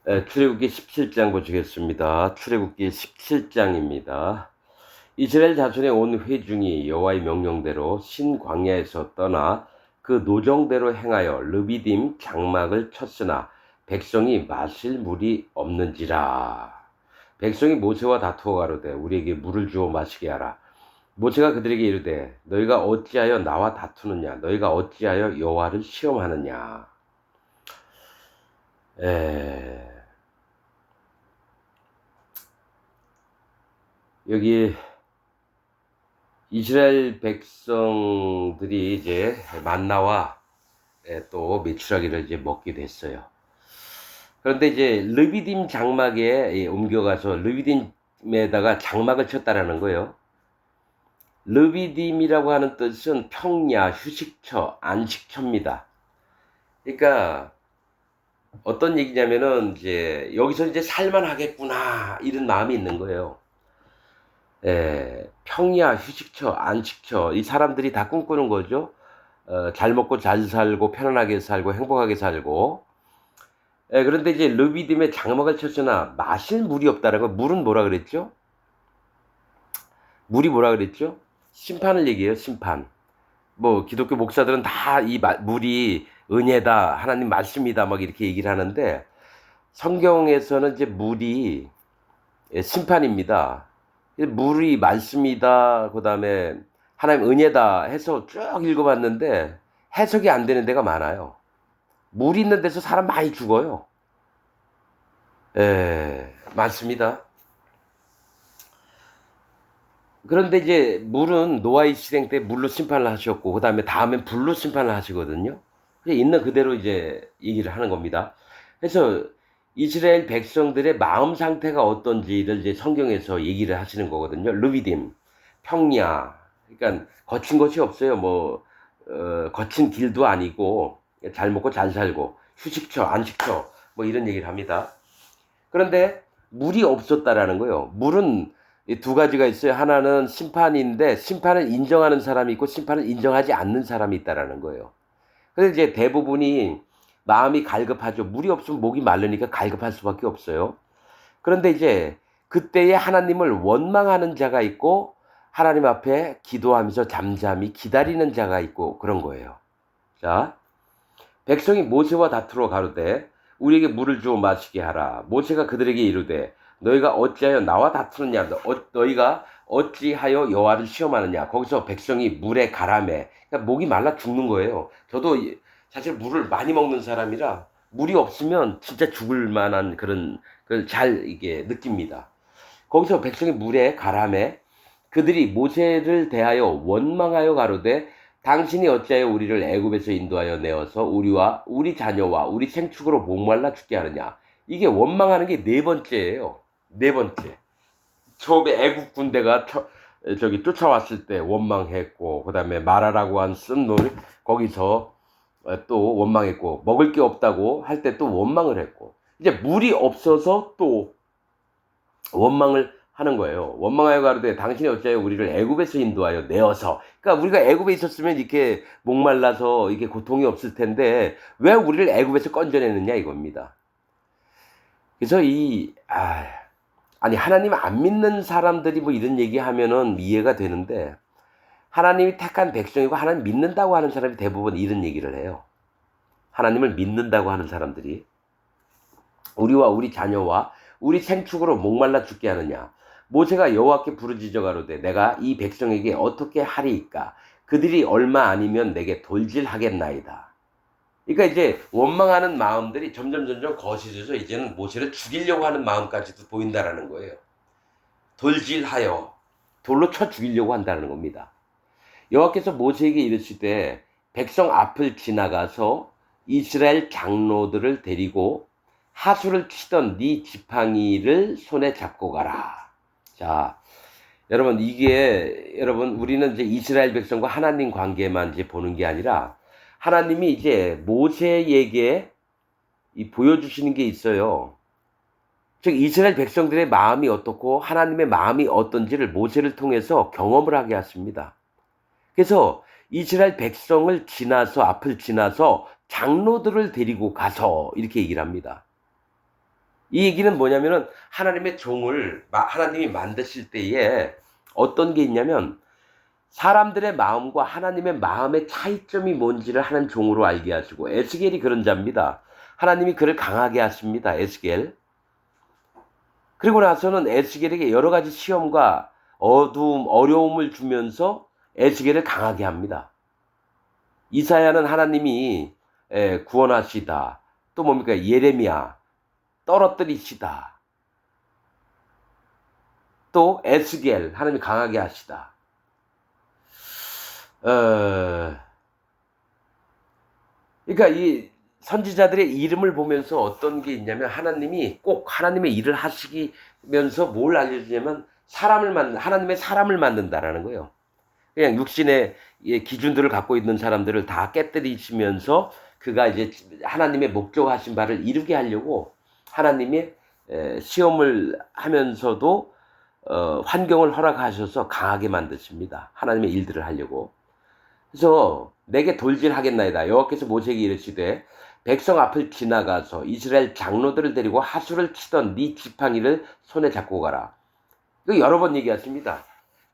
출애굽기 17장 보시겠습니다. 출애굽기 17장입니다. 이스라엘 자손의 온 회중이 여호와의 명령대로 신광야에서 떠나 그 노정대로 행하여 르비딤 장막을 쳤으나 백성이 마실 물이 없는지라. 백성이 모세와 다투어 가로되 우리에게 물을 주어 마시게 하라. 모세가 그들에게 이르되 너희가 어찌하여 나와 다투느냐, 너희가 어찌하여 여호와를 시험하느냐. 여기 이스라엘 백성들이 이제 만나와 또 메추라기를 이제 먹게 됐어요. 그런데 이제 르비딤 장막에 옮겨가서 르비딤에다가 장막을 쳤다라는 거예요. 르비딤이라고 하는 뜻은 평야, 휴식처, 안식처입니다. 그러니까 어떤 얘기냐면은 이제 여기서 이제 살만하겠구나 이런 마음이 있는 거예요. 평야, 휴식처, 안식처, 이 사람들이 다 꿈꾸는 거죠. 잘 먹고 잘 살고 편안하게 살고 행복하게 살고. 그런데 이제 르비딤에 장막을 쳤으나 마실 물이 없다는 거. 물은 뭐라 그랬죠? 물이 뭐라 그랬죠? 심판을 얘기해요. 심판. 뭐 기독교 목사들은 다 이 물이 은혜다, 하나님 말씀이다 막 이렇게 얘기를 하는데, 성경에서는 이제 물이 심판입니다. 물이 말씀이다, 그 다음에 하나님 은혜다 해서 쭉 읽어봤는데 해석이 안 되는 데가 많아요. 물 있는 데서 사람 많이 죽어요. 많습니다. 그런데 이제 물은 노아의 실행 때 물로 심판을 하셨고, 그 다음엔 불로 심판을 하시거든요. 있는 그대로 이제 얘기를 하는 겁니다. 그래서 이스라엘 백성들의 마음 상태가 어떤지를 이제 성경에서 얘기를 하시는 거거든요. 르비딤, 평야, 그러니까 거친 것이 없어요. 거친 길도 아니고 잘 먹고 잘 살고 휴식처, 안식처 뭐 이런 얘기를 합니다. 그런데 물이 없었다라는 거예요. 물은 두 가지가 있어요. 하나는 심판인데 심판을 인정하는 사람이 있고 심판을 인정하지 않는 사람이 있다라는 거예요. 그래서 이제 대부분이 마음이 갈급하죠. 물이 없으면 목이 마르니까 갈급할 수밖에 없어요. 그런데 이제 그때에 하나님을 원망하는 자가 있고 하나님 앞에 기도하면서 잠잠히 기다리는 자가 있고 그런 거예요. 자, 백성이 모세와 다투러 가로되 우리에게 물을 주어 마시게 하라. 모세가 그들에게 이르되 너희가 어찌하여 나와 다투느냐, 너희가 어찌하여 여호와를 시험하느냐. 거기서 백성이 물에 가라매. 그러니까 목이 말라 죽는 거예요. 저도 사실 물을 많이 먹는 사람이라 물이 없으면 진짜 죽을 만한 그런 걸 잘 이게 느낍니다. 거기서 백성이 물에 가라매 그들이 모세를 대하여 원망하여 가로되 당신이 어찌하여 우리를 애굽에서 인도하여 내어서 우리와 우리 자녀와 우리 생축으로 목말라 죽게 하느냐. 이게 원망하는 게 네 번째예요. 네 번째. 처음에 애굽 군대가 저기 쫓아왔을 때 원망했고, 그 다음에 마라라고 한 쓴놀이 거기서 또 원망했고, 먹을 게 없다고 할 때 또 원망을 했고, 이제 물이 없어서 또 원망을 하는 거예요. 원망하여 가로되 당신이 어찌하여 우리를 애굽에서 인도하여 내어서. 그러니까 우리가 애굽에 있었으면 이렇게 목말라서 이게 고통이 없을 텐데 왜 우리를 애굽에서 건져내느냐 이겁니다. 그래서 아니 하나님 안 믿는 사람들이 뭐 이런 얘기하면은 이해가 되는데, 하나님이 택한 백성이고 하나님 믿는다고 하는 사람이 대부분 이런 얘기를 해요. 하나님을 믿는다고 하는 사람들이 우리와 우리 자녀와 우리 생축으로 목말라 죽게 하느냐. 모세가 여호와께 부르짖어 가로되 내가 이 백성에게 어떻게 하리이까. 그들이 얼마 아니면 내게 돌질하겠나이다. 그러니까 이제 원망하는 마음들이 점점 거세져서 이제는 모세를 죽이려고 하는 마음까지도 보인다라는 거예요. 돌질하여 돌로 쳐 죽이려고 한다는 겁니다. 여호와께서 모세에게 이르시되 백성 앞을 지나가서 이스라엘 장로들을 데리고 하수를 치던 네 지팡이를 손에 잡고 가라. 자, 여러분 우리는 이제 이스라엘 백성과 하나님 관계만 이제 보는 게 아니라 하나님이 이제 모세에게 보여주시는 게 있어요. 즉 이스라엘 백성들의 마음이 어떻고 하나님의 마음이 어떤지를 모세를 통해서 경험을 하게 하십니다. 그래서 이스라엘 백성을 앞을 지나서 장로들을 데리고 가서 이렇게 얘기를 합니다. 이 얘기는 뭐냐면은 하나님의 종을 하나님이 만드실 때에 어떤 게 있냐면 사람들의 마음과 하나님의 마음의 차이점이 뭔지를 하는 종으로 알게 하시고, 에스겔이 그런 자입니다. 하나님이 그를 강하게 하십니다. 에스겔. 그리고 나서는 에스겔에게 여러 가지 시험과 어두움, 어려움을 주면서 에스겔을 강하게 합니다. 이사야는 하나님이 구원하시다. 또 뭡니까? 예레미야 떨어뜨리시다. 또 에스겔 하나님이 강하게 하시다. 그러니까 이 선지자들의 이름을 보면서 어떤 게 있냐면 하나님이 꼭 하나님의 일을 하시면서 뭘 알려주냐면 하나님의 사람을 만든다라는 거예요. 그냥 육신의 기준들을 갖고 있는 사람들을 다 깨뜨리시면서 그가 이제 하나님의 목적하신 바를 이루게 하려고 하나님의 시험을 하면서도 환경을 허락하셔서 강하게 만드십니다. 하나님의 일들을 하려고. 그래서 내게 돌질하겠나이다. 여호와께서 모세에게 이르시되 백성 앞을 지나가서 이스라엘 장로들을 데리고 하수를 치던 네 지팡이를 손에 잡고 가라. 이거 여러 번 얘기하십니다.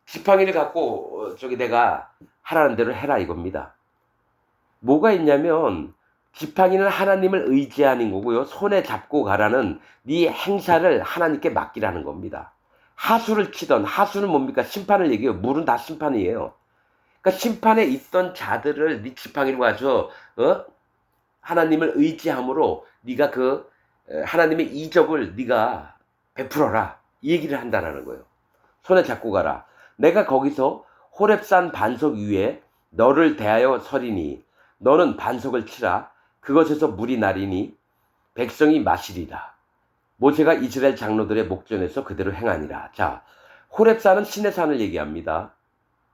지팡이를 갖고 내가 하라는 대로 해라 이겁니다. 뭐가 있냐면 지팡이는 하나님을 의지하는 거고요. 손에 잡고 가라는 네 행사를 하나님께 맡기라는 겁니다. 하수를 치던, 하수는 뭡니까? 심판을 얘기해요. 물은 다 심판이에요. 그러니까 심판에 있던 자들을 네 지팡이로 가서 하나님을 의지함으로 네가 하나님의 이적을 네가 베풀어라 이 얘기를 한다는 거예요. 손에 잡고 가라. 내가 거기서 호렙산 반석 위에 너를 대하여 서리니 너는 반석을 치라. 그것에서 물이 나리니 백성이 마시리라. 모세가 이스라엘 장로들의 목전에서 그대로 행하니라. 자, 호렙산은 신의 산을 얘기합니다.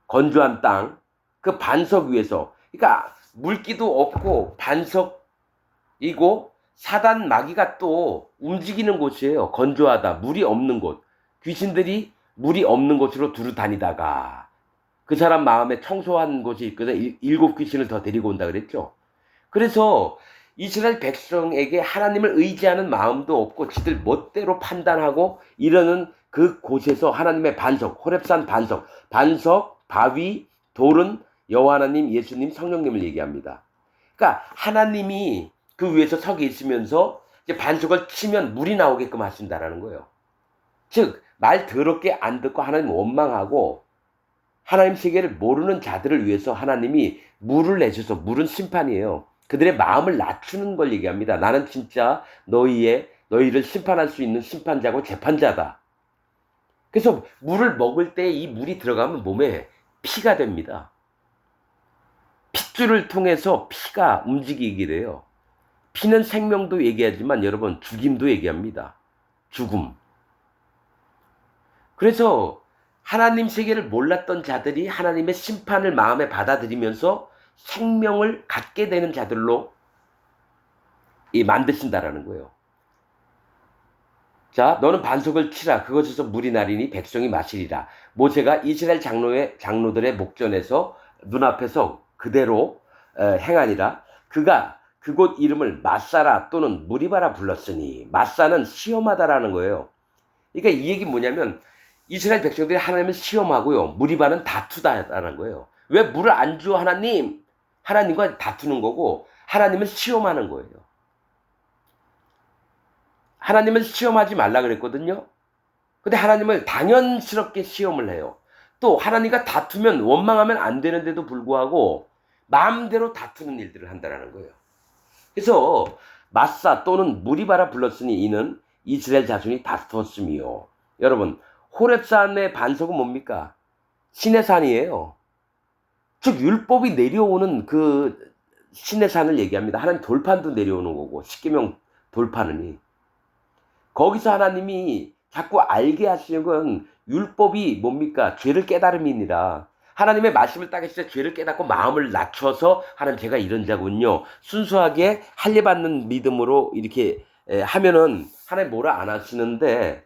건조한 땅, 그 반석 위에서, 그러니까 물기도 없고 반석이고 사단 마귀가 또 움직이는 곳이에요. 건조하다, 물이 없는 곳. 귀신들이 물이 없는 곳으로 두루 다니다가 그 사람 마음에 청소한 곳이 있거든. 7 귀신을 더 데리고 온다 그랬죠. 그래서 이스라엘 백성에게 하나님을 의지하는 마음도 없고 지들 멋대로 판단하고 이러는 그 곳에서 하나님의 반석, 호렙산 반석, 바위, 돌은 여호와 하나님, 예수님, 성령님을 얘기합니다. 그러니까 하나님이 그 위에서 서 계시면서 이제 반석을 치면 물이 나오게끔 하신다라는 거예요. 즉, 말 더럽게 안 듣고 하나님 원망하고 하나님 세계를 모르는 자들을 위해서 하나님이 물을 내셔서, 물은 심판이에요. 그들의 마음을 낮추는 걸 얘기합니다. 나는 진짜 너희를 심판할 수 있는 심판자고 재판자다. 그래서 물을 먹을 때 이 물이 들어가면 몸에 피가 됩니다. 핏줄을 통해서 피가 움직이게 돼요. 피는 생명도 얘기하지만 여러분 죽임도 얘기합니다. 죽음. 그래서 하나님 세계를 몰랐던 자들이 하나님의 심판을 마음에 받아들이면서 생명을 갖게 되는 자들로 만드신다라는 거예요. 자, 너는 반석을 치라. 그것에서 물이 나리니 백성이 마시리라. 모세가 이스라엘 장로들의 목전에서 눈앞에서 그대로 행하니라. 그가 그곳 이름을 마사라 또는 무리바라 불렀으니, 마사는 시험하다라는 거예요. 그러니까 이 얘기 뭐냐면 이스라엘 백성들이 하나님을 시험하고요, 무리바는 다투다라는 거예요. 왜 물을 안 줘 하나님? 하나님과 다투는 거고 하나님을 시험하는 거예요. 하나님을 시험하지 말라 그랬거든요. 근데 하나님을 당연스럽게 시험을 해요. 또 하나님과 다투면, 원망하면 안 되는데도 불구하고 마음대로 다투는 일들을 한다는 거예요. 그래서 마사 또는 무리바라 불렀으니 이는 이스라엘 자손이 다투었음이요. 여러분, 호렙산의 반석은 뭡니까? 신의 산이에요. 즉 율법이 내려오는 그 신의 산을 얘기합니다. 하나님 돌판도 내려오는 거고, 십계명 돌판은. 거기서 하나님이 자꾸 알게 하시는 건 율법이 뭡니까? 죄를 깨달음이니라. 하나님의 말씀을 딱 했을 때 죄를 깨닫고 마음을 낮춰서 하나님 제가 이런 자군요. 순수하게 할례받는 믿음으로 이렇게 하면은 하나님 뭐라 안 하시는데,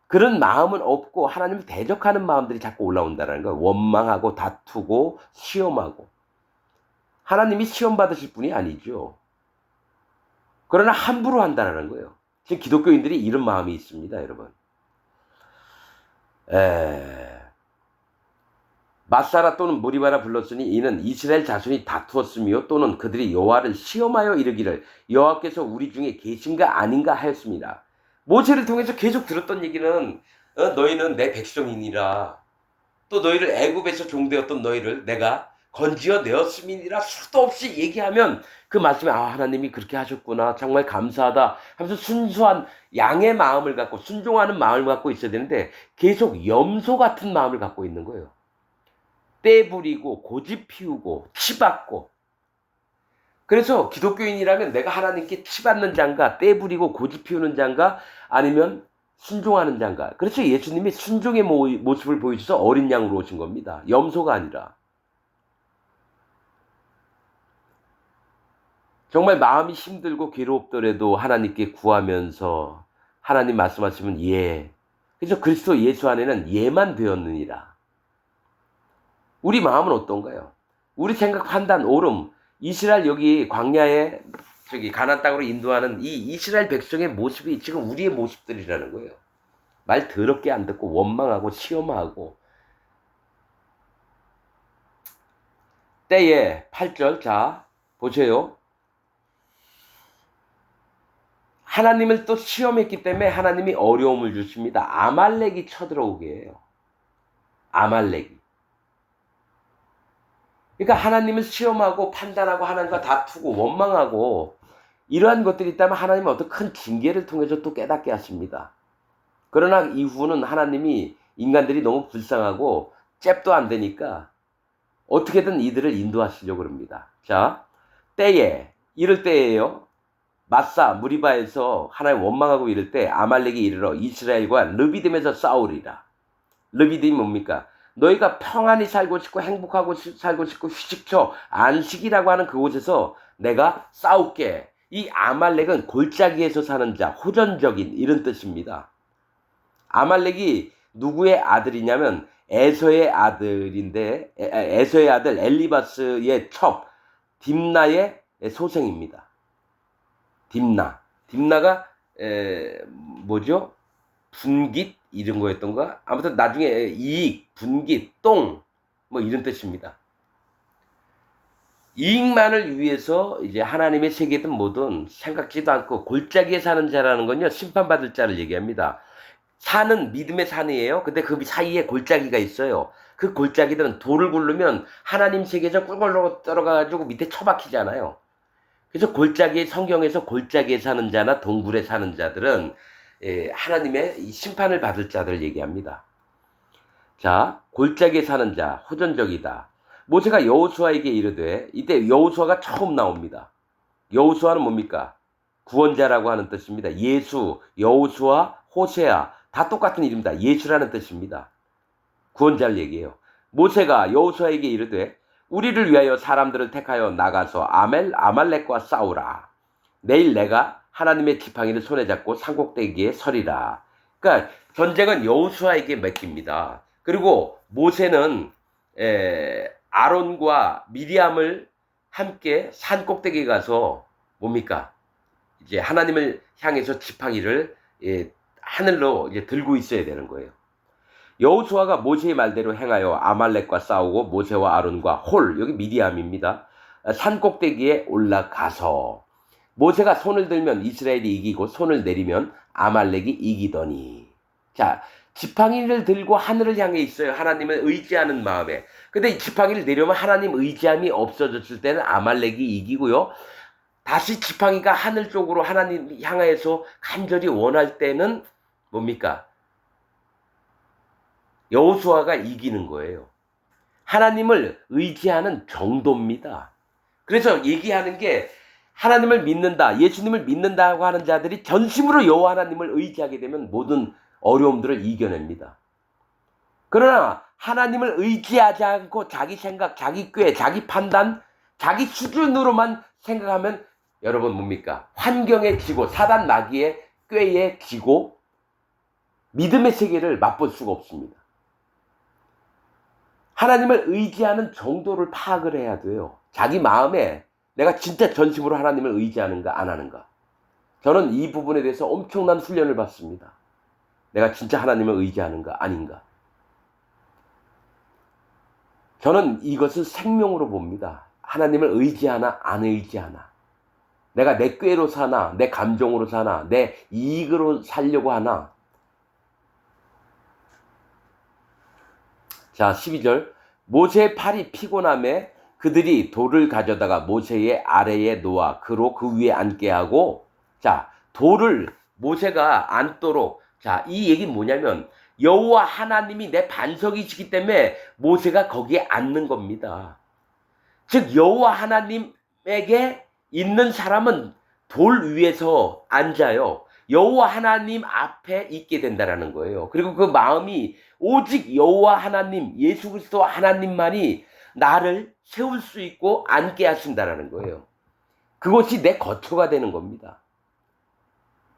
그런 마음은 없고 하나님을 대적하는 마음들이 자꾸 올라온다는 거예요. 원망하고 다투고 시험하고. 하나님이 시험 받으실 분이 아니죠. 그러나 함부로 한다는 거예요. 지금 기독교인들이 이런 마음이 있습니다, 여러분. 마사라 또는 무리바라 불렀으니 이는 이스라엘 자손이 다투었으며 또는 그들이 여호와를 시험하여 이르기를 여호와께서 우리 중에 계신가 아닌가 하였습니다. 모세를 통해서 계속 들었던 얘기는 너희는 내 백성이니라. 또 너희를 애굽에서 종되었던 너희를 내가 건지어 내었음이니라. 수도 없이 얘기하면 그 말씀에 하나님이 그렇게 하셨구나, 정말 감사하다 하면서 순수한 양의 마음을 갖고 순종하는 마음을 갖고 있어야 되는데 계속 염소 같은 마음을 갖고 있는 거예요. 떼 부리고 고집 피우고 치받고. 그래서 기독교인이라면 내가 하나님께 치받는 자인가, 떼 부리고 고집 피우는 자인가, 아니면 순종하는 자인가. 그래서 예수님이 순종의 모습을 보여주셔서 어린 양으로 오신 겁니다. 염소가 아니라. 정말 마음이 힘들고 괴롭더라도 하나님께 구하면서 하나님 말씀하시면 예. 그래서 그리스도 예수 안에는 예만 되었느니라. 우리 마음은 어떤가요? 우리 생각, 판단, 오름, 이스라엘 여기 광야에 가나안 땅으로 인도하는 이 이스라엘 백성의 모습이 지금 우리의 모습들이라는 거예요. 말 더럽게 안 듣고 원망하고 시험하고. 때에 8절 자 보세요. 하나님을 또 시험했기 때문에 하나님이 어려움을 주십니다. 아말렉이 쳐들어오게 해요. 아말렉이. 그러니까 하나님을 시험하고 판단하고 하나님과 다투고 원망하고 이러한 것들이 있다면 하나님은 어떤 큰 징계를 통해서 또 깨닫게 하십니다. 그러나 이후는 하나님이 인간들이 너무 불쌍하고 잽도 안 되니까 어떻게든 이들을 인도하시려고 합니다. 자, 때에, 이럴 때예요. 마사 무리바에서 하나님 원망하고 이럴 때 아말렉이 이르러 이스라엘과 르비딤에서 싸우리라. 르비딤이 뭡니까? 너희가 평안히 살고 싶고 행복하고 살고 싶고 휴식처 안식이라고 하는 그곳에서 내가 싸울게. 이 아말렉은 골짜기에서 사는 자, 호전적인 이런 뜻입니다. 아말렉이 누구의 아들이냐면 에서의 아들인데 에서의 아들 엘리바스의 첩 딥나의 소생입니다. 딥나가 뭐죠? 분깃 이런 거였던가? 아무튼 나중에 이익, 분깃, 똥 뭐 이런 뜻입니다. 이익만을 위해서 이제 하나님의 세계든 뭐든 생각지도 않고 골짜기에 사는 자라는 건요, 심판받을 자를 얘기합니다. 산은 믿음의 산이에요. 근데 그 사이에 골짜기가 있어요. 그 골짜기들은 돌을 굴르면 하나님 세계에서 꿀꿀 떨어가지고 밑에 처박히잖아요. 그래서 성경에서 골짜기에 사는 자나 동굴에 사는 자들은 하나님의 심판을 받을 자들을 얘기합니다. 자, 골짜기에 사는 자, 호전적이다. 모세가 여호수아에게 이르되, 이때 여호수아가 처음 나옵니다. 여호수아는 뭡니까? 구원자라고 하는 뜻입니다. 예수, 여호수아, 호세아 다 똑같은 이름입니다. 예수라는 뜻입니다. 구원자를 얘기해요. 모세가 여호수아에게 이르되 우리를 위하여 사람들을 택하여 나가서 아말렉과 싸우라. 내일 내가 하나님의 지팡이를 손에 잡고 산꼭대기에 서리라. 그러니까 전쟁은 여호수아에게 맡깁니다. 그리고 모세는 아론과 미리암을 함께 산꼭대기에 가서 뭡니까? 이제 하나님을 향해서 지팡이를 하늘로 이제 들고 있어야 되는 거예요. 여호수아가 모세의 말대로 행하여 아말렉과 싸우고 모세와 아론과 여기 미디암입니다. 산꼭대기에 올라가서 모세가 손을 들면 이스라엘이 이기고 손을 내리면 아말렉이 이기더니. 자, 지팡이를 들고 하늘을 향해 있어요. 하나님을 의지하는 마음에. 근데 이 지팡이를 내려면 하나님 의지함이 없어졌을 때는 아말렉이 이기고요. 다시 지팡이가 하늘 쪽으로 하나님 향해서 간절히 원할 때는 뭡니까? 여호수아가 이기는 거예요. 하나님을 의지하는 정도입니다. 그래서 얘기하는 게 하나님을 믿는다, 예수님을 믿는다고 하는 자들이 전심으로 여호와 하나님을 의지하게 되면 모든 어려움들을 이겨냅니다. 그러나 하나님을 의지하지 않고 자기 생각, 자기 꾀, 자기 판단, 자기 수준으로만 생각하면 여러분 뭡니까? 환경에 지고 사단 마귀의 꾀에 지고 믿음의 세계를 맛볼 수가 없습니다. 하나님을 의지하는 정도를 파악을 해야 돼요. 자기 마음에 내가 진짜 전심으로 하나님을 의지하는가 안 하는가. 저는 이 부분에 대해서 엄청난 훈련을 받습니다. 내가 진짜 하나님을 의지하는가 아닌가. 저는 이것을 생명으로 봅니다. 하나님을 의지하나 안 의지하나. 내가 내 꾀로 사나 내 감정으로 사나 내 이익으로 살려고 하나. 자, 12절. 모세의 팔이 피곤함에 그들이 돌을 가져다가 모세의 아래에 놓아 그로 그 위에 앉게 하고, 자, 돌을 모세가 앉도록, 자, 이 얘기는 뭐냐면 여호와 하나님이 내 반석이시기 때문에 모세가 거기에 앉는 겁니다. 즉 여호와 하나님에게 있는 사람은 돌 위에서 앉아요. 여호와 하나님 앞에 있게 된다라는 거예요. 그리고 그 마음이 오직 여호와 하나님, 예수 그리스도 하나님만이 나를 세울 수 있고 앉게 하신다라는 거예요. 그것이 내 거처가 되는 겁니다.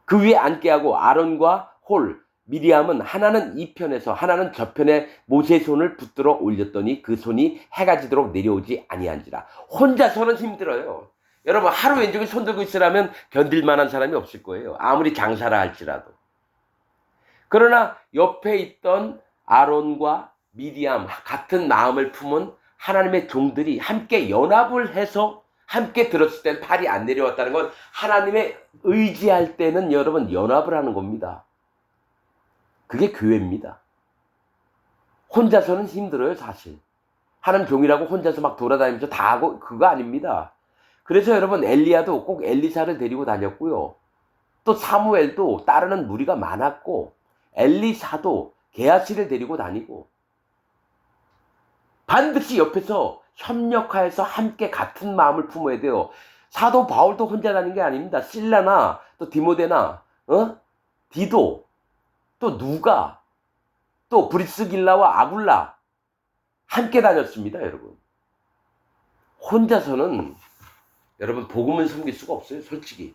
그 위에 앉게 하고 아론과 홀, 미리암은 하나는 이 편에서 하나는 저 편에 모세의 손을 붙들어 올렸더니 그 손이 해가 지도록 내려오지 아니한지라. 혼자서는 힘들어요. 여러분, 하루 왼쪽에 손 들고 있으라면 견딜 만한 사람이 없을 거예요. 아무리 장사라 할지라도. 그러나 옆에 있던 아론과 미리암, 같은 마음을 품은 하나님의 종들이 함께 연합을 해서 함께 들었을 땐 팔이 안 내려왔다는 건 하나님의 의지할 때는 여러분 연합을 하는 겁니다. 그게 교회입니다. 혼자서는 힘들어요, 사실. 하나님 종이라고 혼자서 막 돌아다니면서 다 하고 그거 아닙니다. 그래서 여러분, 엘리야도 꼭 엘리사를 데리고 다녔고요. 또 사무엘도 따르는 무리가 많았고, 엘리사도 게하시를 데리고 다니고, 반드시 옆에서 협력하여서 함께 같은 마음을 품어야 돼요. 사도 바울도 혼자 다닌 게 아닙니다. 실라나 또 디모데나 디도 또 누가 또 브리스길라와 아굴라 함께 다녔습니다, 여러분. 혼자서는 여러분 복음을 섬길 수가 없어요, 솔직히.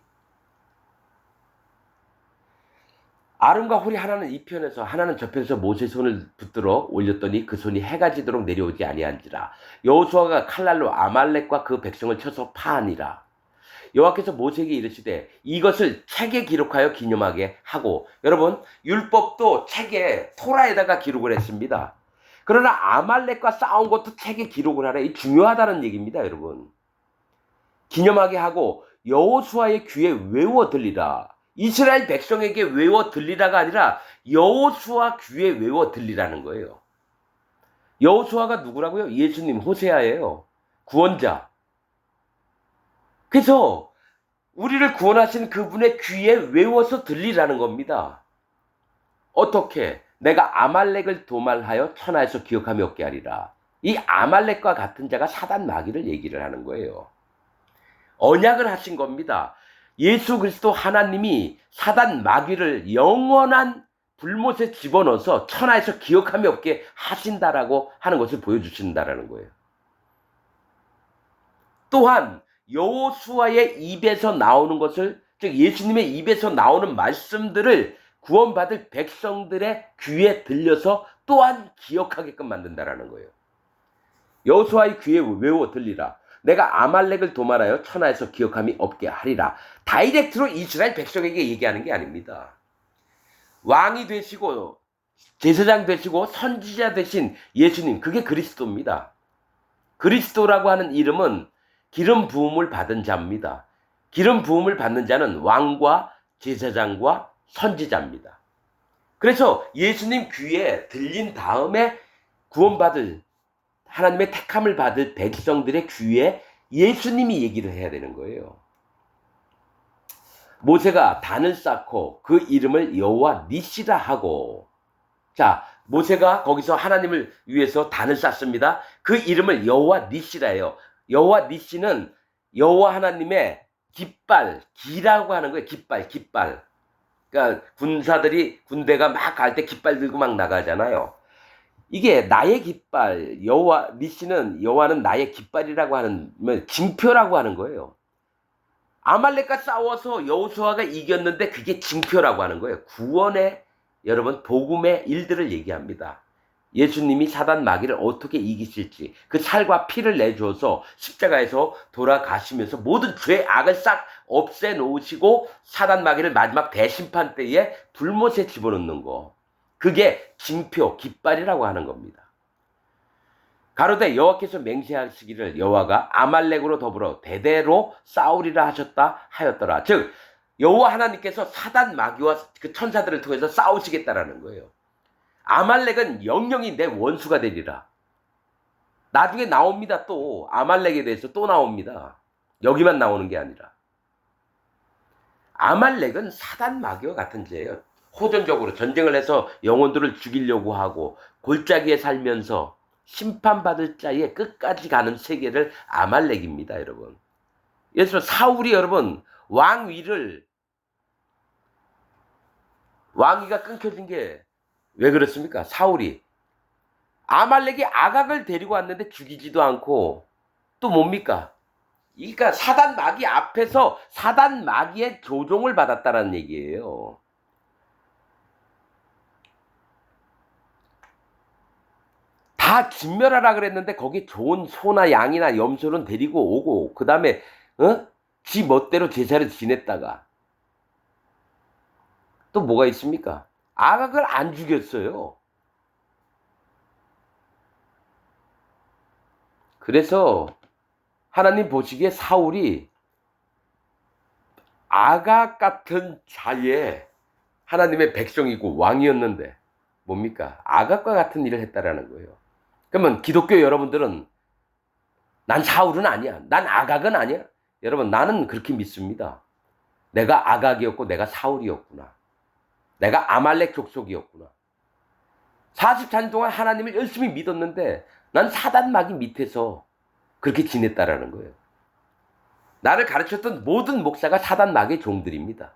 아론과 홀이 하나는 이 편에서 하나는 저 편에서 모세의 손을 붙들어 올렸더니 그 손이 해가 지도록 내려오지 아니한지라. 여호수아가 칼날로 아말렉과 그 백성을 쳐서 파하니라. 여호와께서 모세에게 이르시되 이것을 책에 기록하여 기념하게 하고, 여러분, 율법도 책에 토라에다가 기록을 했습니다. 그러나 아말렉과 싸운 것도 책에 기록을 하라. 이 중요하다는 얘기입니다, 여러분. 기념하게 하고 여호수아의 귀에 외워 들리라. 이스라엘 백성에게 외워 들리라가 아니라 여호수아 귀에 외워 들리라는 거예요. 여호수아가 누구라고요? 예수님, 호세아예요. 구원자. 그래서 우리를 구원하신 그분의 귀에 외워서 들리라는 겁니다. 어떻게? 내가 아말렉을 도말하여 천하에서 기억함이 없게 하리라. 이 아말렉과 같은 자가 사단 마귀를 얘기를 하는 거예요. 언약을 하신 겁니다. 예수 그리스도 하나님이 사단 마귀를 영원한 불못에 집어넣어서 천하에서 기억함이 없게 하신다라고 하는 것을 보여주신다라는 거예요. 또한 여호수아의 입에서 나오는 것을, 즉 예수님의 입에서 나오는 말씀들을 구원받을 백성들의 귀에 들려서 또한 기억하게끔 만든다라는 거예요. 여호수아의 귀에 외워 들리라. 내가 아말렉을 도말하여 천하에서 기억함이 없게 하리라. 다이렉트로 이스라엘 백성에게 얘기하는 게 아닙니다. 왕이 되시고 제사장 되시고 선지자 되신 예수님, 그게 그리스도입니다. 그리스도라고 하는 이름은 기름 부음을 받은 자입니다. 기름 부음을 받는 자는 왕과 제사장과 선지자입니다. 그래서 예수님 귀에 들린 다음에 구원받을, 하나님의 택함을 받을 백성들의 귀에 예수님이 얘기를 해야 되는 거예요. 모세가 단을 쌓고 그 이름을 여호와 니시라 하고, 자, 모세가 거기서 하나님을 위해서 단을 쌓습니다. 그 이름을 여호와 니시라 해요. 여호와 니시는 여호와 하나님의 깃발, 기라고 하는 거예요. 깃발. 그러니까 군대가 막 갈 때 깃발 들고 막 나가잖아요. 이게 나의 깃발, 여호와 니시는, 여호와는 나의 깃발이라고 하는, 징표라고 하는 거예요. 아말렉과 싸워서 여호수아가 이겼는데 그게 징표라고 하는 거예요. 구원의, 여러분, 복음의 일들을 얘기합니다. 예수님이 사단 마귀를 어떻게 이기실지 그 살과 피를 내주어서 십자가에서 돌아가시면서 모든 죄 악을 싹 없애놓으시고 사단 마귀를 마지막 대심판 때에 불못에 집어넣는 거, 그게 징표 깃발이라고 하는 겁니다. 가로되 여호와께서 맹세하시기를 여호와가 아말렉으로 더불어 대대로 싸우리라 하셨다 하였더라. 즉 여호와 하나님께서 사단 마귀와 그 천사들을 통해서 싸우시겠다라는 거예요. 아말렉은 영영이 내 원수가 되리라. 나중에 나옵니다. 또 아말렉에 대해서 또 나옵니다. 여기만 나오는 게 아니라 아말렉은 사단 마귀와 같은 죄예요. 호전적으로 전쟁을 해서 영혼들을 죽이려고 하고 골짜기에 살면서 심판받을 자에 끝까지 가는 세계를 아말렉입니다. 여러분. 예를 들어 사울이 여러분 왕위가 끊겨진 게 왜 그렇습니까? 사울이 아말렉이 아각을 데리고 왔는데 죽이지도 않고 또 뭡니까? 그러니까 사단 마귀 앞에서 사단 마귀의 조종을 받았다라는 얘기예요. 다 진멸하라 그랬는데 거기 좋은 소나 양이나 염소는 데리고 오고 그 다음에 지 멋대로 제사를 지냈다가 또 뭐가 있습니까? 아각을 안 죽였어요. 그래서 하나님 보시기에 사울이 아각 같은 자의 하나님의 백성이고 왕이었는데 뭡니까? 아각과 같은 일을 했다라는 거예요. 그러면 기독교 여러분들은 난 사울은 아니야. 난 아각은 아니야. 여러분 나는 그렇게 믿습니다. 내가 아각이었고 내가 사울이었구나. 내가 아말렉 족속이었구나. 40년 동안 하나님을 열심히 믿었는데 난 사단 마귀 밑에서 그렇게 지냈다라는 거예요. 나를 가르쳤던 모든 목사가 사단 마귀의 종들입니다.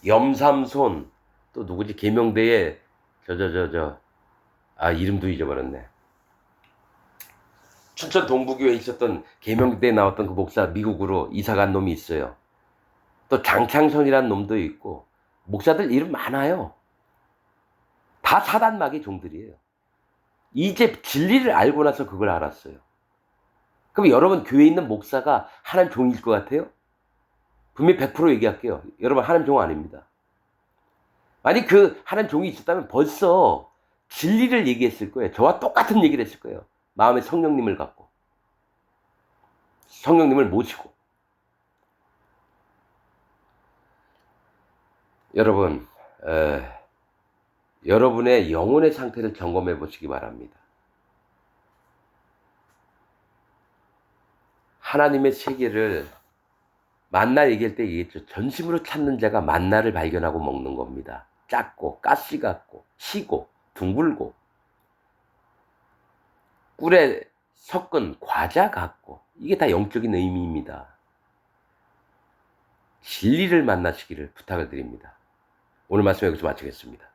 염삼손 또 누구지? 계명대에 이름도 잊어버렸네. 춘천 동부교회에 있었던 계명대에 나왔던 그 목사 미국으로 이사간 놈이 있어요. 또 장창선이라는 놈도 있고 목사들 이름 많아요. 다 사단 마귀의 종들이에요. 이제 진리를 알고 나서 그걸 알았어요. 그럼 여러분 교회에 있는 목사가 하나님 종일 것 같아요? 분명히 100% 얘기할게요. 여러분 하나님 종 아닙니다. 만약 그 하나님 종이 있었다면 벌써 진리를 얘기했을 거예요. 저와 똑같은 얘기를 했을 거예요. 마음에 성령님을 갖고 성령님을 모시고. 여러분 여러분의 영혼의 상태를 점검해 보시기 바랍니다. 하나님의 세계를 만나 얘기할 때 얘기했죠. 전심으로 찾는 자가 만나를 발견하고 먹는 겁니다. 작고 가시 같고 시고 둥글고 꿀에 섞은 과자 같고 이게 다 영적인 의미입니다. 진리를 만나시기를 부탁을 드립니다. 오늘 말씀 여기서 마치겠습니다.